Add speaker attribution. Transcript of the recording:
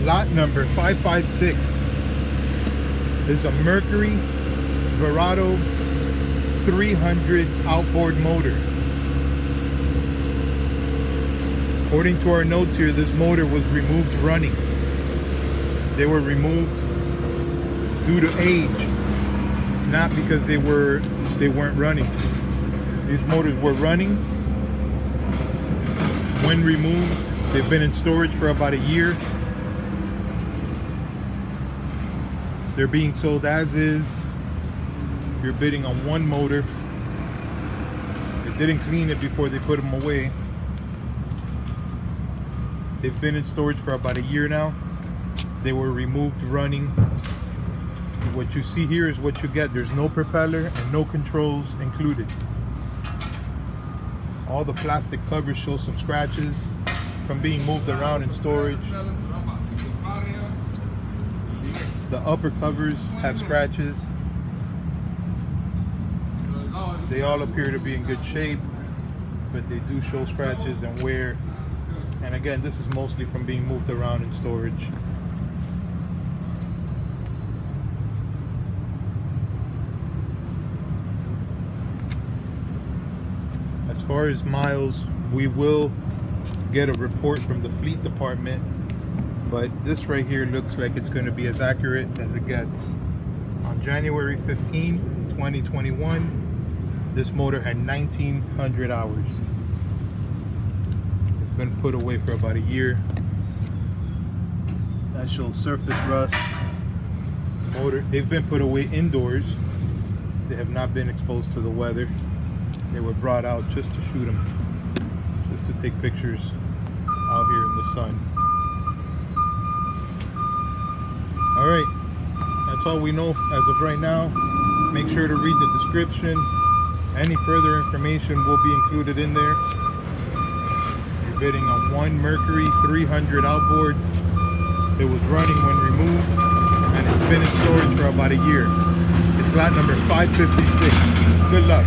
Speaker 1: Lot number 556 is a Mercury Verado 300 outboard motor. According to our notes here, this motor was removed running. They were removed due to age, not because they weren't running. These motors were running when removed. They've been in storage for about a year. They're being sold as is. You're bidding on one motor. They didn't clean it before they put them away. They've been in storage for about a year now. They were removed running. What you see here is what you get. There's no propeller and no controls included. All the plastic covers show some scratches from being moved around in storage. The upper covers have scratches. They all appear to be in good shape, but they do show scratches and wear. And again, this is mostly from being moved around in storage. As far as miles, we will get a report from the fleet department, but this right here looks like it's going to be as accurate as it gets. On January 15, 2021, this motor had 1,900 hours. It's been put away for about a year. That shows surface rust. They've been put away indoors. They have not been exposed to the weather. They were brought out just to shoot them, just to take pictures out here in the sun. All right, that's all we know as of right now. Make sure to read the description. Any further information will be included in there. You're bidding on one Mercury 300 outboard. It was running when removed, and it's been in storage for about a year. It's lot number 556. Good luck.